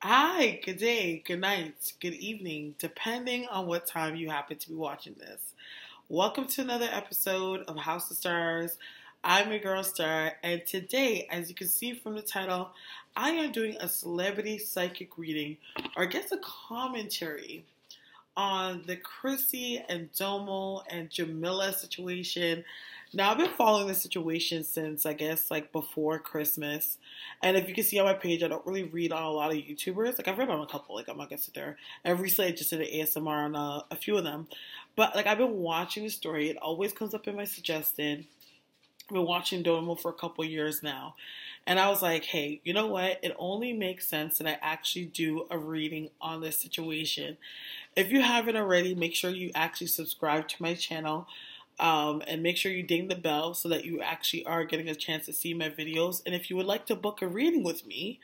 Hi, good day, good night, good evening, depending on what time you happen to be watching this. Welcome to another episode of House of Stars. I'm your girl Starre, and today, as you can see from the title, I am doing a celebrity psychic reading, or I guess a commentary on the Crissy and Domo and Jamila situation. Now, I've been following this situation since, I guess, like before Christmas. And if you can see on my page, I don't really read on a lot of YouTubers. Like, I've read on a couple, like, I'm not gonna sit there. And recently, I just did an ASMR on a few of them. But, like, I've been watching the story. It always comes up in my suggested. I've been watching Domo for a couple years now. And I was like, hey, you know what? It only makes sense that I actually do a reading on this situation. If you haven't already, make sure you actually subscribe to my channel. And make sure you ding the bell so that you actually are getting a chance to see my videos. And if you would like to book a reading with me,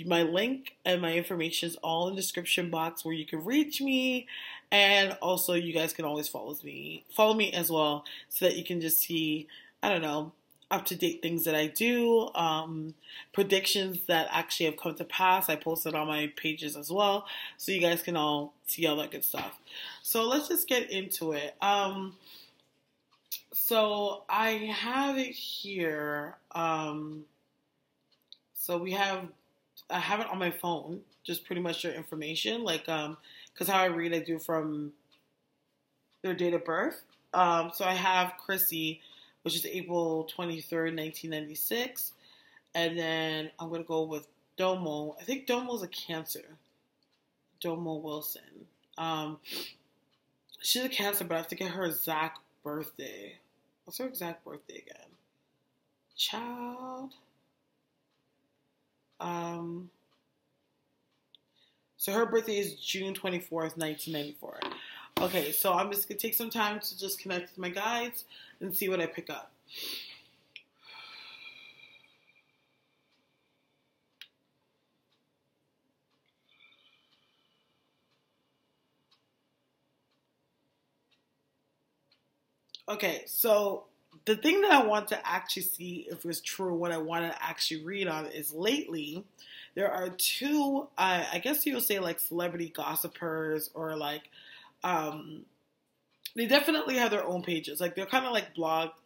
my link and my information is all in the description box where you can reach me. And also, you guys can always follow me as well, so that you can just see, I don't know, up-to-date things that I do, predictions that actually have come to pass. I post it on my pages as well, so you guys can all see all that good stuff. So let's just get into it. So I have it here. So I have it on my phone, just pretty much your information, like, because how I read, I do from their date of birth. So I have Crissy, which is April 23rd, 1996. And then I'm going to go with Domo. I think Domo's a Cancer. Domo Wilson. She's a Cancer, but I have to get her exact birthday. What's her exact birthday again? Child. So her birthday is June 24th, 1994. Okay, so I'm just going to take some time to just connect with my guides and see what I pick up. Okay, so the thing that I want to actually see if it's true, what I want to actually read on is lately, there are two, I guess you'll say like celebrity gossipers or like, um, they definitely have their own pages. Like, they're kind of like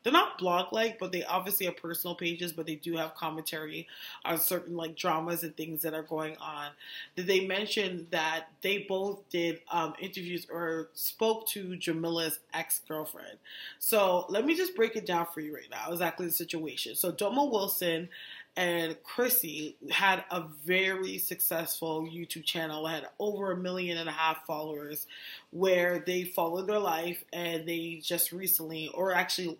they're not blog-like, but they obviously have personal pages, but they do have commentary on certain like dramas and things that are going on. Did they mention that they both did interviews or spoke to Jamila's ex-girlfriend? So let me just break it down for you right now, exactly the situation. So Domo Wilson and Crissy had a very successful YouTube channel. It had over 1.5 million followers, where they followed their life, and they just recently, or actually,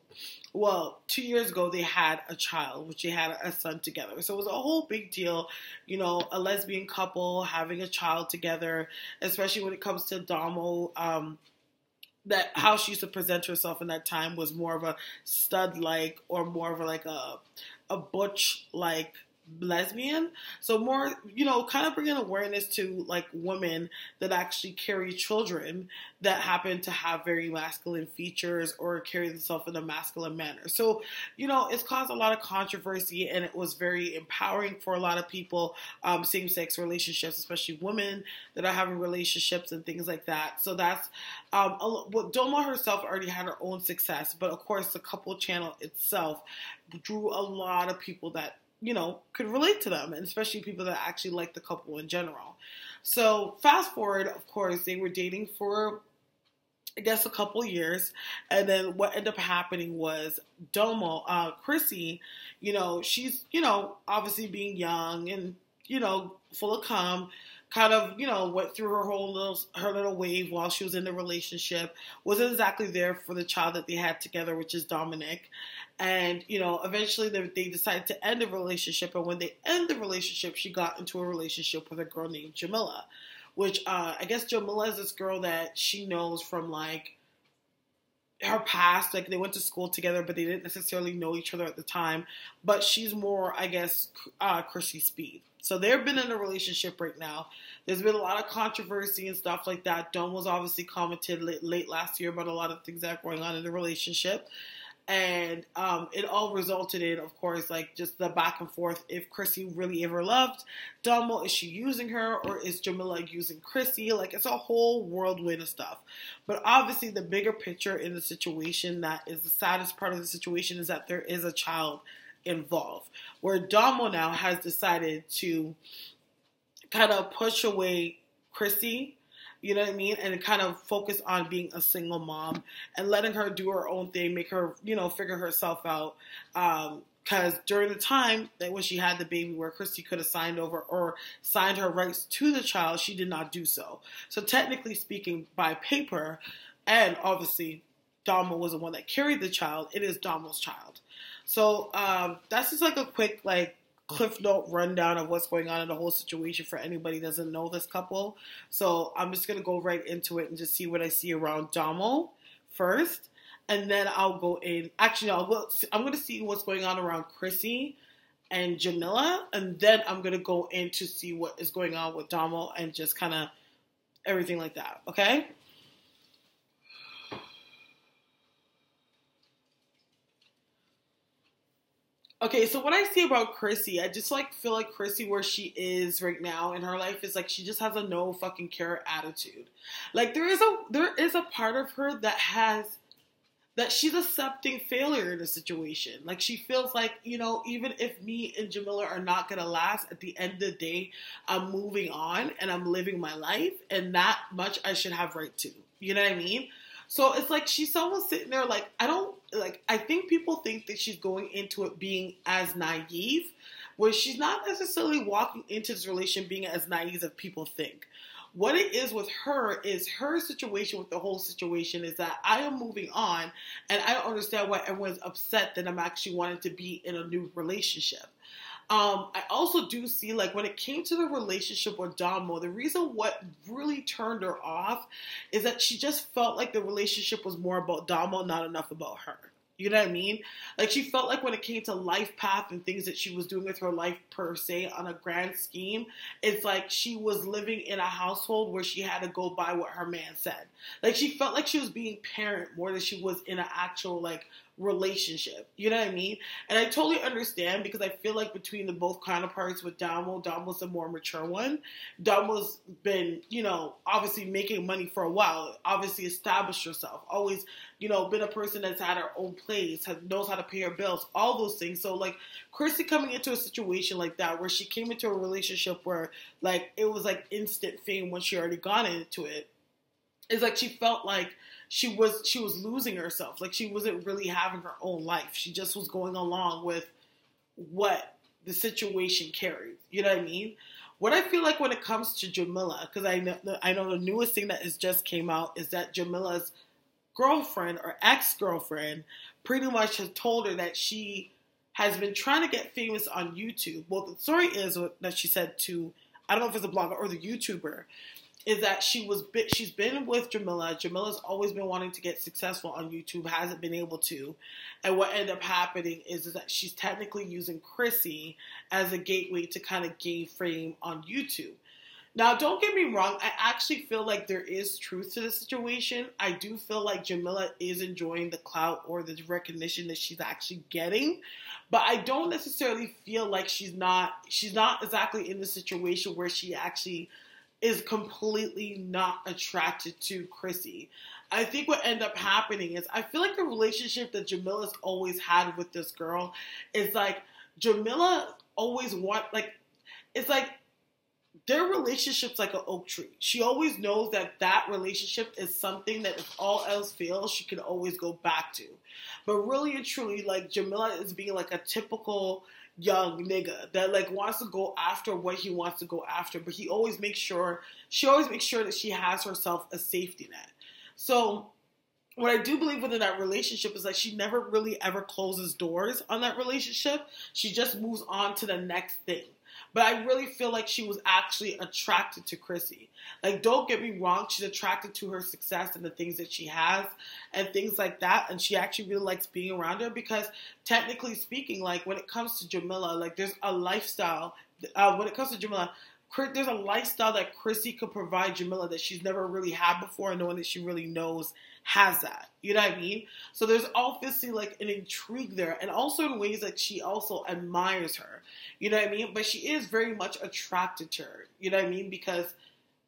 well, 2 years ago, they had a child, which they had a son together. So it was a whole big deal, you know, a lesbian couple having a child together, especially when it comes to Domo. That how she used to present herself in that time was more of a stud-like, or more of a butch-like lesbian. So more, you know, kind of bringing awareness to like women that actually carry children that happen to have very masculine features or carry themselves in a masculine manner. So, you know, it's caused a lot of controversy, and it was very empowering for a lot of people, same-sex relationships, especially women that are having relationships and things like that. So that's, well, Doma herself already had her own success, but of course the couple channel itself drew a lot of people that, you know, could relate to them, and especially people that actually like the couple in general. So fast forward, of course, they were dating for, I guess, a couple years, and then what ended up happening was Crissy, you know, she's, you know, obviously being young and, you know, full of cum, kind of, you know, went through her little wave while she was in the relationship, wasn't exactly there for the child that they had together, which is Dominic. And, you know, eventually they decided to end the relationship. And when they end the relationship, she got into a relationship with a girl named Jamila, which I guess Jamila is this girl that she knows from like her past. Like, they went to school together, but they didn't necessarily know each other at the time. But she's more, I guess, Chrissy Speed. So they've been in a relationship right now. There's been a lot of controversy and stuff like that. Dom was obviously commented late last year about a lot of things that are going on in the relationship. And it all resulted in, of course, like just the back and forth. If Crissy really ever loved Damo, is she using her, or is Jamila using Crissy? Like, it's a whole whirlwind of stuff. But obviously, the bigger picture in the situation, that is the saddest part of the situation, is that there is a child involved, where Damo now has decided to kind of push away Crissy, you know what I mean? And kind of focus on being a single mom and letting her do her own thing, make her, figure herself out. Because during the time that when she had the baby, where Crissy could have signed over or signed her rights to the child, she did not do so. So technically speaking, by paper, and obviously Damo was the one that carried the child, it is Damo's child. So that's just like a quick, like, Cliff Note rundown of what's going on in the whole situation for anybody who doesn't know this couple. So I'm just going to go right into it and just see what I see around Damo first. And then I'll go in. Actually, no, I'm going to see what's going on around Crissy and Jamila. And then I'm going to go in to see what is going on with Damo and just kind of everything like that. Okay? Okay, so what I see about Crissy, I just feel like Crissy, where she is right now in her life, is like she just has a no fucking care attitude. Like there is a part of her that she's accepting failure in a situation. Like she feels like, even if me and Jamila are not gonna last, at the end of the day, I'm moving on and I'm living my life, and that much I should have right to. You know what I mean? So it's like she's someone sitting there like, I think people think that she's going into it being as naive, where she's not necessarily walking into this relation being as naive as people think. What it is with her is her situation with the whole situation is that I am moving on, and I don't understand why everyone's upset that I'm actually wanting to be in a new relationship. I also do see, like, when it came to the relationship with Damo, the reason what really turned her off is that she just felt like the relationship was more about Damo, not enough about her. You know what I mean? Like, she felt like when it came to life path and things that she was doing with her life per se on a grand scheme, it's like she was living in a household where she had to go by what her man said. Like, she felt like she was being parent more than she was in an actual, like, relationship. You know what I mean? And I totally understand, because I feel like between the both counterparts with Damo's the more mature one. Damo's been, obviously making money for a while, obviously established herself, always, been a person that's had her own place, knows how to pay her bills, all those things. So, like, Crissy coming into a situation like that, where she came into a relationship where, like, it was like instant fame when she already gone into it, it's like she felt like she was losing herself. Like, she wasn't really having her own life. She just was going along with what the situation carried. You know what I mean? What I feel like when it comes to Jamila, because I know the newest thing that has just came out is that Jamila's girlfriend or ex-girlfriend pretty much has told her that she has been trying to get famous on YouTube. Well, the story is that she said to, I don't know if it's a blogger or the YouTuber, is that she's been with Jamila. Jamila's always been wanting to get successful on YouTube, hasn't been able to. And what ended up happening is that she's technically using Crissy as a gateway to kind of gain fame on YouTube. Now, don't get me wrong. I actually feel like there is truth to the situation. I do feel like Jamila is enjoying the clout or the recognition that she's actually getting. But I don't necessarily feel like she's not exactly in the situation where she actually is completely not attracted to Crissy. I think what ended up happening is, I feel like the relationship that Jamila's always had with this girl is like, Jamila always it's like their relationship's like an oak tree. She always knows that relationship is something that if all else fails, she can always go back to. But really and truly, like, Jamila is being like a typical young nigga that like wants to go after what he wants to go after, but she always makes sure that she has herself a safety net. So what I do believe within that relationship is that she never really ever closes doors on that relationship. She just moves on to the next thing. But I really feel like she was actually attracted to Crissy. Like, don't get me wrong, she's attracted to her success and the things that she has and things like that. And she actually really likes being around her because, technically speaking, like, when it comes to Jamila, like, there's a lifestyle. When it comes to Jamila, there's a lifestyle that Crissy could provide Jamila that she's never really had before, and no one that she really knows has that. You know what I mean? So there's obviously like an intrigue there, and also in ways that she also admires her. You know what I mean? But she is very much attracted to her. You know what I mean? Because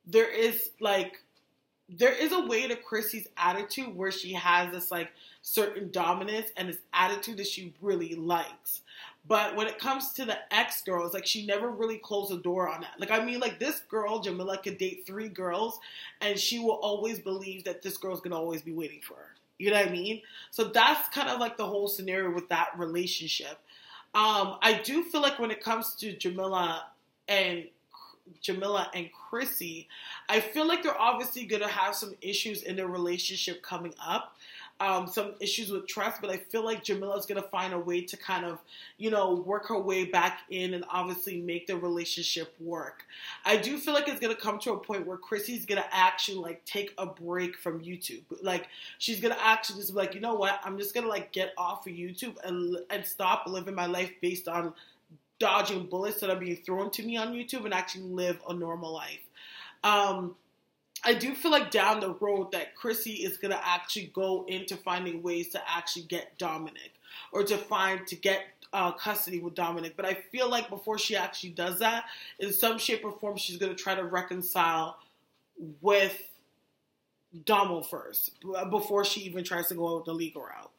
there is a way to Crissy's attitude where she has this like certain dominance and this attitude that she really likes. But when it comes to the ex-girls, like, she never really closed the door on that. Like, I mean, like, this girl, Jamila, could date 3 girls, and she will always believe that this girl's gonna always be waiting for her. You know what I mean? So that's kind of like the whole scenario with that relationship. I do feel like when it comes to Jamila and Crissy, I feel like they're obviously gonna have some issues in their relationship coming up. Some issues with trust, but I feel like Jamila's going to find a way to kind of, work her way back in and obviously make the relationship work. I do feel like it's going to come to a point where Crissy's going to actually, like, take a break from YouTube. Like, she's going to actually just be like, you know what, I'm just going to, like, get off of YouTube and stop living my life based on dodging bullets that are being thrown to me on YouTube and actually live a normal life. I do feel like down the road that Crissy is going to actually go into finding ways to actually get Dominic or to get custody with Dominic. But I feel like before she actually does that, in some shape or form, she's going to try to reconcile with Domo first before she even tries to go the legal route.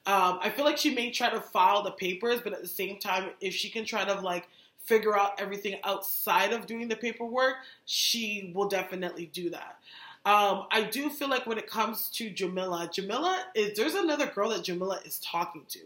I feel like she may try to file the papers, but at the same time, if she can try to, like, figure out everything outside of doing the paperwork, she will definitely do that. I do feel like when it comes to Jamila, there's another girl that Jamila is talking to.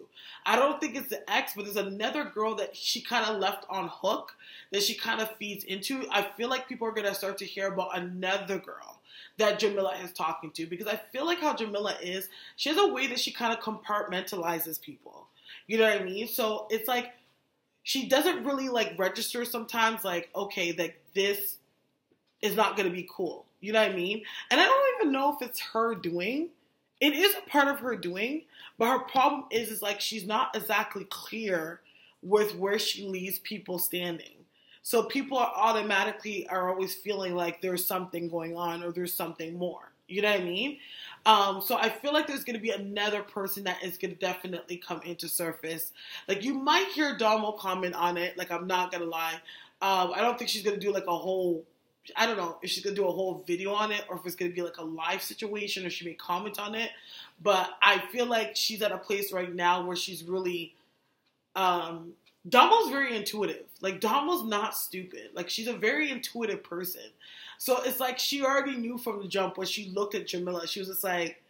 I don't think it's the ex, but there's another girl that she kind of left on hook that she kind of feeds into. I feel like people are going to start to hear about another girl that Jamila is talking to, because I feel like how Jamila is, she has a way that she kind of compartmentalizes people. You know what I mean? So it's like, she doesn't really, like, register sometimes, like, okay, like, this is not going to be cool. You know what I mean? And I don't even know if it's her doing. It is a part of her doing, but her problem is like, she's not exactly clear with where she leaves people standing. So people are always feeling like there's something going on or there's something more. You know what I mean? So I feel like there's going to be another person that is going to definitely come into surface. Like, you might hear Domo comment on it. Like, I'm not going to lie. I don't think she's going to do like a whole, I don't know if she's going to do a whole video on it or if it's going to be like a live situation or she may comment on it. But I feel like she's at a place right now where she's really, Damo's very intuitive. Like, Damo's not stupid. Like, she's a very intuitive person. So it's like she already knew from the jump when she looked at Jamila. She was just like,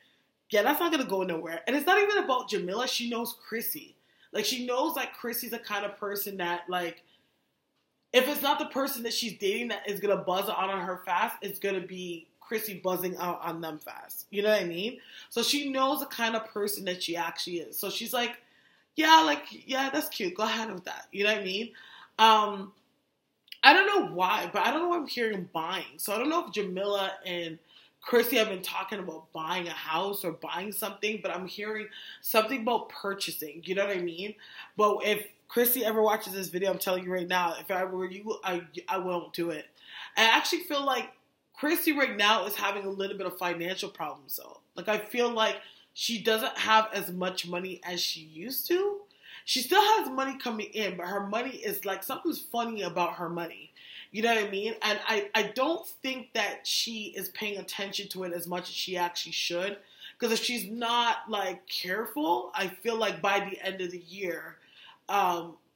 yeah, that's not going to go nowhere. And it's not even about Jamila. She knows Crissy. Like, she knows that Crissy's the kind of person that, like, if it's not the person that she's dating that is going to buzz out on her fast, it's going to be Crissy buzzing out on them fast. You know what I mean? So she knows the kind of person that she actually is. So she's like, yeah, that's cute. Go ahead with that. You know what I mean? I don't know why, but I don't know why I'm hearing buying. So I don't know if Jamila and Crissy have been talking about buying a house or buying something, but I'm hearing something about purchasing. You know what I mean? But if Crissy ever watches this video, I'm telling you right now, if I were you, I won't do it. I actually feel like Crissy right now is having a little bit of financial problems, though. Like, I feel like she doesn't have as much money as she used to. She still has money coming in, but her money is like, something's funny about her money. You know what I mean? And I don't think that she is paying attention to it as much as she actually should. Because if she's not, like, careful, I feel like by the end of the year,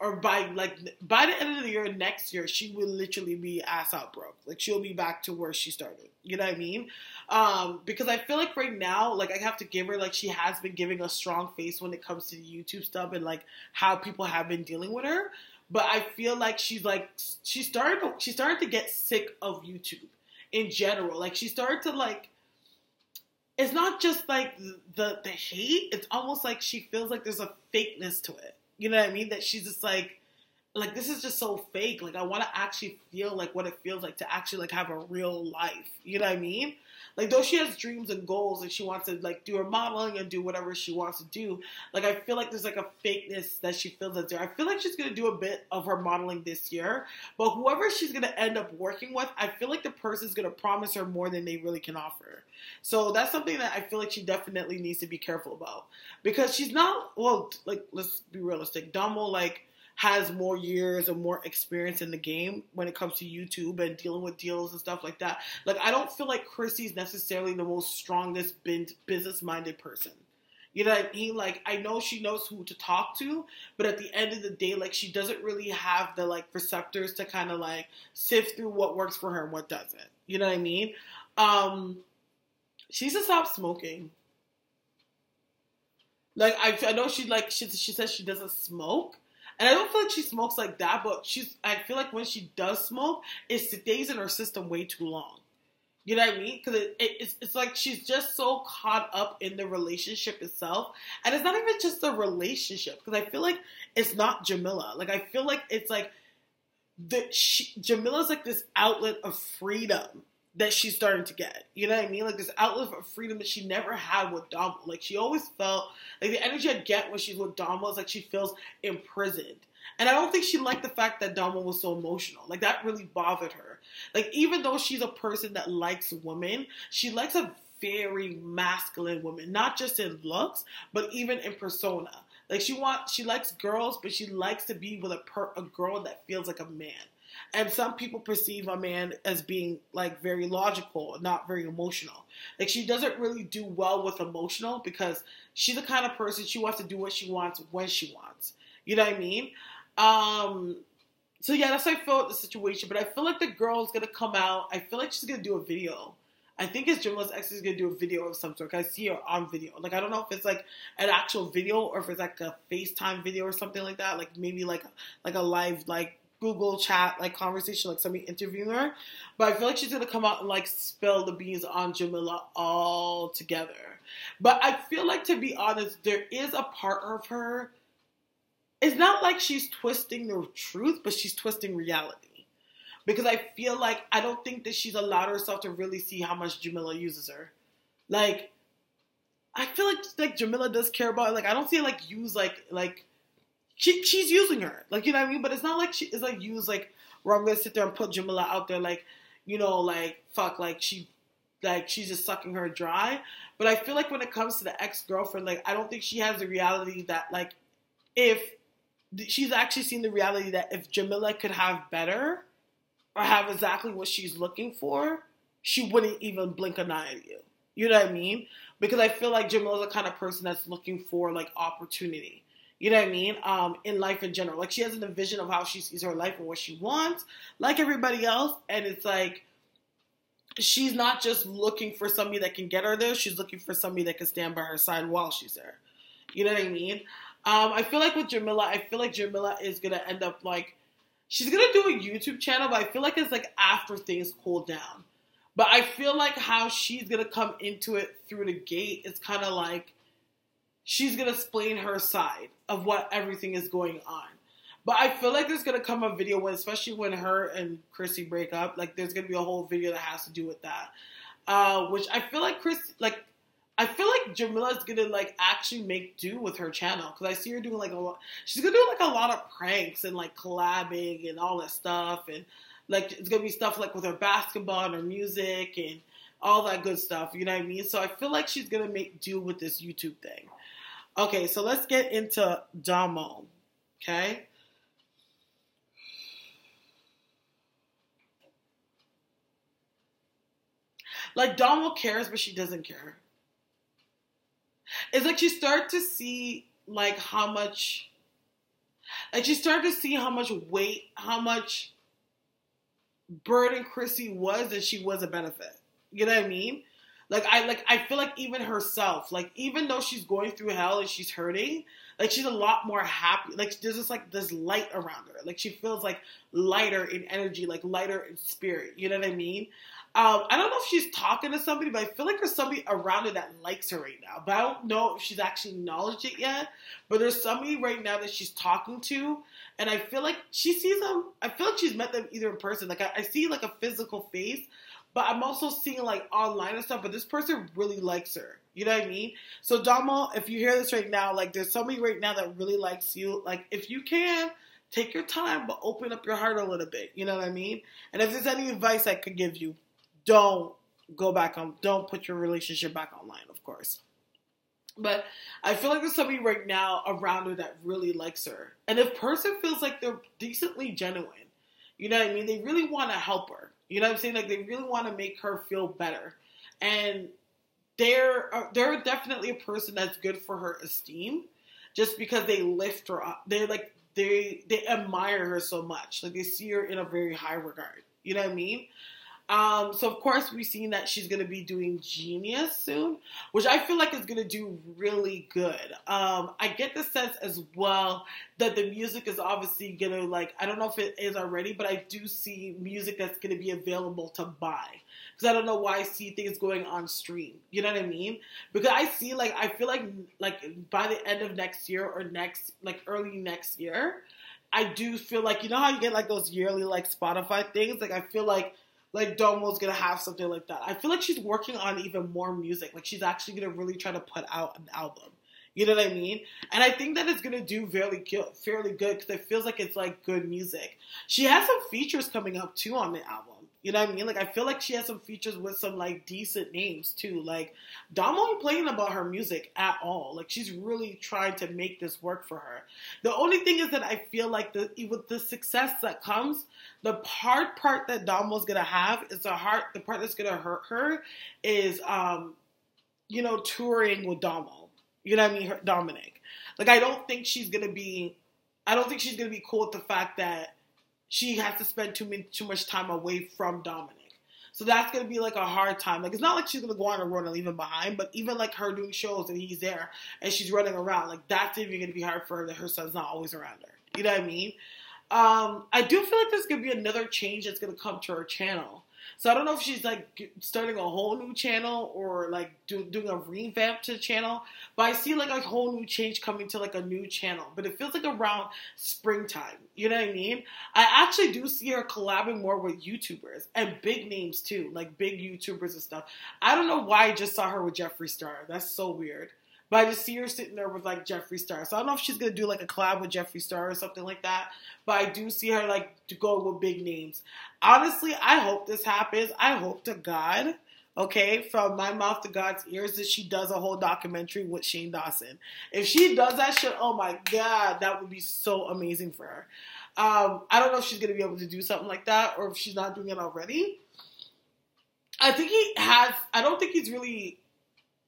or by the end of the year next year, she will literally be ass out broke. Like, she'll be back to where she started. You know what I mean? Because I feel like right now, like, I have to give her, like, she has been giving a strong face when it comes to the YouTube stuff and, like, how people have been dealing with her. But I feel like she's started to get sick of YouTube in general. Like, she started to, like, it's not just, like, the hate. It's almost like she feels like there's a fakeness to it. You know what I mean? That she's just like, like, this is just so fake. Like, I want to actually feel like what it feels like to actually like have a real life. You know what I mean? Like, though she has dreams and goals and she wants to like do her modeling and do whatever she wants to do, like, I feel like there's like a fakeness that she feels that's there. I feel like she's gonna do a bit of her modeling this year, but whoever she's gonna end up working with, I feel like the person's gonna promise her more than they really can offer. So that's something that I feel like she definitely needs to be careful about, because she's not, well, like, let's be realistic. Damo, like, has more years and more experience in the game when it comes to YouTube and dealing with deals and stuff like that. Like, I don't feel like Crissy's necessarily the most strongest business-minded person. You know what I mean? Like, I know she knows who to talk to, but at the end of the day, like, she doesn't really have the, like, receptors to kind of, like, sift through what works for her and what doesn't. You know what I mean? She needs to stop smoking. Like, I know she says she doesn't smoke. And I don't feel like she smokes like that, but I feel like when she does smoke, it stays in her system way too long. You know what I mean? Because it's like she's just so caught up in the relationship itself. And it's not even just the relationship. Because I feel like it's not Jamila. Like, I feel like it's like Jamila's like this outlet of freedom that she's starting to get. You know what I mean? Like, this outlet of freedom that she never had with Damo. Like, she always felt like the energy I get when she's with Damo is like she feels imprisoned. And I don't think she liked the fact that Damo was so emotional. Like, that really bothered her. Like, even though she's a person that likes women, she likes a very masculine woman. Not just in looks, but even in persona. Like, she likes girls, but she likes to be with a girl that feels like a man. And some people perceive a man as being, like, very logical, not very emotional. Like, she doesn't really do well with emotional because she's the kind of person she wants to do what she wants when she wants. You know what I mean? So, yeah, that's how I feel with the situation. But I feel like the girl's going to come out. I feel like she's going to do a video. I think it's Jamila's ex is going to do a video of some sort. I see her on video. Like, I don't know if it's, like, an actual video or if it's, like, a FaceTime video or something like that. Like, maybe, like a live, like, Google chat, like, conversation, like somebody interviewing her. But I feel like she's going to come out and, like, spill the beans on Jamila all together. But I feel like, to be honest, there is a part of her. It's not like she's twisting the truth, but she's twisting reality. Because I feel like, I don't think that she's allowed herself to really see how much Jamila uses her. Like, I feel like Jamila does care about it. Like, I don't see her, like, use, like, she's using her. Like, you know what I mean? But it's not like it's, like, use, like, where I'm going to sit there and put Jamila out there, like, you know, like, fuck, like, she's just sucking her dry. But I feel like when it comes to the ex-girlfriend, like, I don't think she has the reality that, like, if she's actually seen the reality that if Jamila could have better or have exactly what she's looking for, she wouldn't even blink an eye at you. You know what I mean? Because I feel like Jamila's the kind of person that's looking for, like, opportunity. You know what I mean? In life in general. Like, she has a vision of how she sees her life and what she wants, like everybody else. And it's like, she's not just looking for somebody that can get her there. She's looking for somebody that can stand by her side while she's there. You know what I mean? I feel like with Jamila, Jamila is going to end up, like, she's going to do a YouTube channel, but I feel like it's, like, after things cool down. But I feel like how she's going to come into it through the gate, it's kind of like, she's going to explain her side of what everything is going on. But I feel like there's going to come a video, especially when her and Crissy break up, like, there's going to be a whole video that has to do with that. Which I feel like I feel like Jamila's going to, like, actually make do with her channel. Because I see her doing, like, a lot. She's going to do, like, a lot of pranks and, like, collabing and all that stuff. And, like, it's going to be stuff, like, with her basketball and her music and all that good stuff. You know what I mean? So I feel like she's going to make do with this YouTube thing. Okay, so let's get into Damo, okay? Like, Damo cares, but she doesn't care. It's like she started to see, like, how much weight, how much burden Crissy was, and she was a benefit. You know what I mean? I feel like even herself, like, even though she's going through hell and she's hurting, Like, she's a lot more happy. Like, there's just, like, this light around her. Like, she feels, like, lighter in energy, like, lighter in spirit. You know what I mean? I don't know if she's talking to somebody, but I feel like there's somebody around her that likes her right now. But I don't know if she's actually acknowledged it yet. But there's somebody right now that she's talking to, and I feel like she sees them. I feel like she's met them either in person. Like, I see, like, a physical face, but I'm also seeing, like, online and stuff. But this person really likes her. You know what I mean? So, Damo, if you hear this right now, like, there's somebody right now that really likes you. Like, if you can, take your time, but open up your heart a little bit. You know what I mean? And if there's any advice I could give you, don't put your relationship back online, of course. But I feel like there's somebody right now around her that really likes her. And if person feels like they're decently genuine, you know what I mean? They really want to help her. You know what I'm saying? Like, they really want to make her feel better. And they're definitely a person that's good for her esteem just because they lift her up. They're like, they admire her so much. Like, they see her in a very high regard. You know what I mean? So of course we've seen that she's going to be doing Genius soon, which I feel like is going to do really good. I get the sense as well that the music is obviously going to, like, I don't know if it is already, but I do see music that's going to be available to buy. Because I don't know why I see things going on stream. You know what I mean? Because I see, like, I feel like by the end of next year or early next year, I do feel like, you know how you get, like, those yearly, like, Spotify things? Like, I feel like Domo's gonna have something like that. I feel like she's working on even more music. Like, she's actually gonna really try to put out an album. You know what I mean? And I think that it's gonna do fairly good because it feels like it's, like, good music. She has some features coming up too on the album. You know what I mean? Like, I feel like she has some features with some, like, decent names too. Like, Damo ain't playing about her music at all. Like, she's really trying to make this work for her. The only thing is that I feel like with the success that comes, the hard part that Damo's gonna have is the part that's gonna hurt her is, touring with Damo. You know what I mean? Dominic. Like, I don't think she's gonna be cool with the fact that she has to spend too much time away from Dominic. So that's going to be, like, a hard time. Like, it's not like she's going to go on a road and leave him behind, but even, like, her doing shows and he's there and she's running around, like, that's even going to be hard for her that her son's not always around her. You know what I mean? I do feel like there's going to be another change that's going to come to her channel. So I don't know if she's, like, starting a whole new channel or, like, doing a revamp to the channel. But I see, like, a whole new change coming to, like, a new channel. But it feels like around springtime. You know what I mean? I actually do see her collabing more with YouTubers. And big names, too. Like, big YouTubers and stuff. I don't know why I just saw her with Jeffree Star. That's so weird. But I just see her sitting there with, like, Jeffree Star. So I don't know if she's going to do, like, a collab with Jeffree Star or something like that. But I do see her, like, to go with big names. Honestly, I hope this happens. I hope to God, okay, from my mouth to God's ears, that she does a whole documentary with Shane Dawson. If she does that shit, oh, my God, that would be so amazing for her. I don't know if she's going to be able to do something like that or if she's not doing it already. I don't think he's really...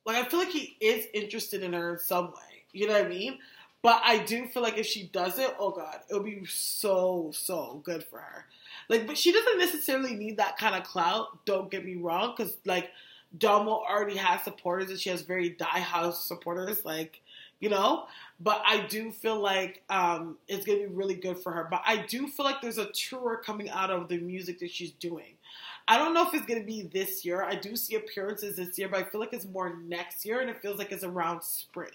Like, I feel like he is interested in her in some way. You know what I mean? But I do feel like if she does it, oh, God, it'll be so, so good for her. Like, but she doesn't necessarily need that kind of clout. Don't get me wrong. Because, like, Domo already has supporters and she has very die-hard supporters. Like, you know? But I do feel like it's going to be really good for her. But I do feel like there's a tour coming out of the music that she's doing. I don't know if it's going to be this year. I do see appearances this year, but I feel like it's more next year, and it feels like it's around spring.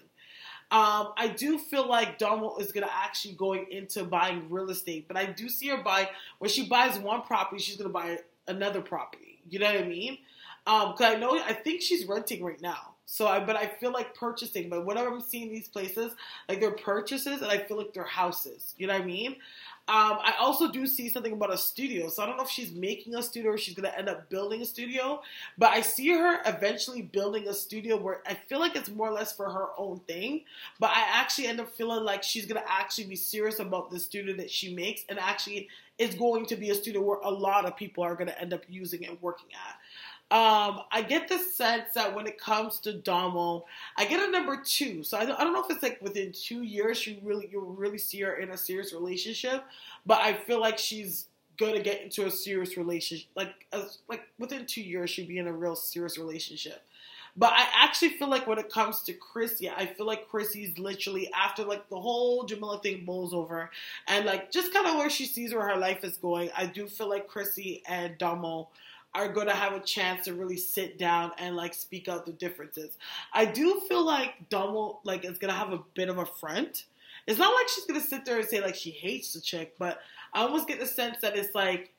I do feel like Domo is going to actually going into buying real estate, but I do see her when she buys one property, she's going to buy another property. You know what I mean? Because I think she's renting right now. But I feel like purchasing. But whenever I'm seeing these places, like, they're purchases, and I feel like they're houses. You know what I mean? I also do see something about a studio. So I don't know if she's making a studio or she's going to end up building a studio. But I see her eventually building a studio where I feel like it's more or less for her own thing. But I actually end up feeling like she's going to actually be serious about the studio that she makes. And actually it's going to be a studio where a lot of people are going to end up using and working at. I get the sense that when it comes to Damo, I get a number 2. So I don't know if it's like within 2 years you'll really see her in a serious relationship, but I feel like she's gonna get into a serious relationship. Like within 2 years she'll be in a real serious relationship. But I actually feel like when it comes to Crissy, I feel like Crissy's literally after like the whole Jamila thing blows over and like just kind of where she sees where her life is going. I do feel like Crissy and Damo are going to have a chance to really sit down and like speak out the differences. I do feel like Damo like is going to have a bit of a front. It's not like she's going to sit there and say like she hates the chick, but I almost get the sense that it's like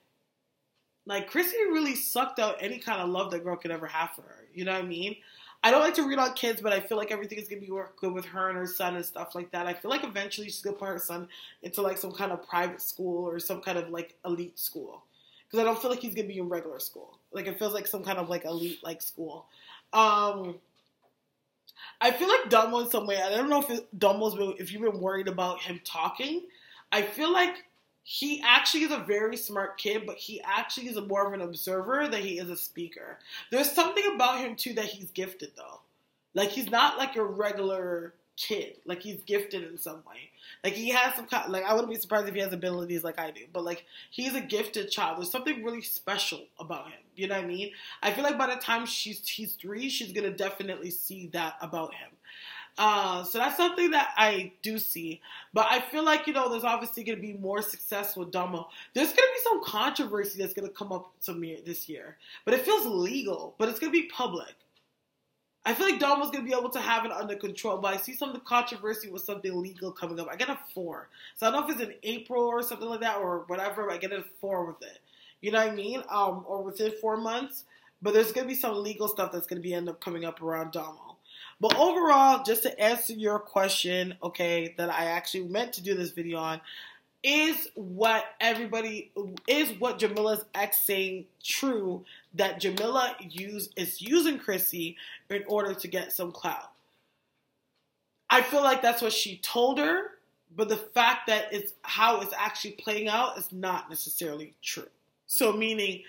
Crissy really sucked out any kind of love that girl could ever have for her. You know what I mean? I don't like to read on kids, but I feel like everything is going to be good with her and her son and stuff like that. I feel like eventually she's going to put her son into like some kind of private school or some kind of like elite school. Because I don't feel like he's going to be in regular school. Like it feels like some kind of like elite like school. I feel like Damo in some way, I don't know if you've been worried about him talking. I feel like he actually is a very smart kid, but he actually is more of an observer than he is a speaker. There's something about him, too, that he's gifted, though. Like, he's not like a regular kid. Like, he's gifted in some way. Like, he has some kind, like, I wouldn't be surprised if he has abilities like I do. But, like, he's a gifted child. There's something really special about him. You know what I mean? I feel like by the time he's 3, she's going to definitely see that about him. So that's something that I do see. But I feel like, there's obviously going to be more success with Damo. There's going to be some controversy that's going to come up this year. But it feels legal. But it's going to be public. I feel like Damo's going to be able to have it under control. But I see some of the controversy with something legal coming up. I get a 4. So I don't know if it's in April or something like that or whatever. But I get a 4 with it. You know what I mean? Or within 4 months. But there's going to be some legal stuff that's going to end up coming up around Damo. But overall, just to answer your question, okay, that I actually meant to do this video on, is what Jamila's ex saying true that Jamila is using Crissy in order to get some clout? I feel like that's what she told her, but the fact that it's how it's actually playing out is not necessarily true. So meaning,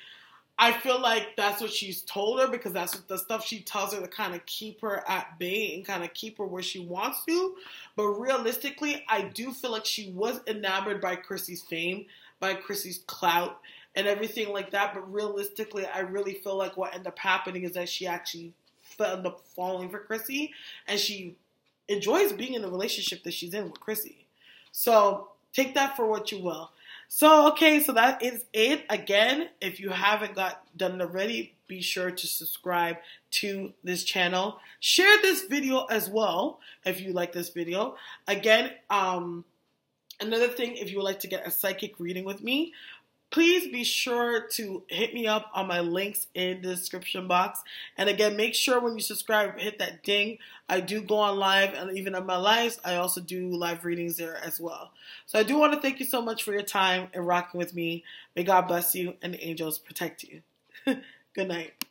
I feel like that's what she's told her because that's what the stuff she tells her to kind of keep her at bay and kind of keep her where she wants to. But realistically, I do feel like she was enamored by Crissy's fame, by Crissy's clout, and everything like that. But realistically, I really feel like what ended up happening is that she actually ended up falling for Crissy, and she enjoys being in the relationship that she's in with Crissy. So take that for what you will. So, okay, so that is it. Again, if you haven't done it already, be sure to subscribe to this channel. Share this video as well if you like this video. Again, another thing, if you would like to get a psychic reading with me, please be sure to hit me up on my links in the description box. And again, make sure when you subscribe, hit that ding. I do go on live, and even on my lives, I also do live readings there as well. So I do want to thank you so much for your time and rocking with me. May God bless you and the angels protect you. Good night.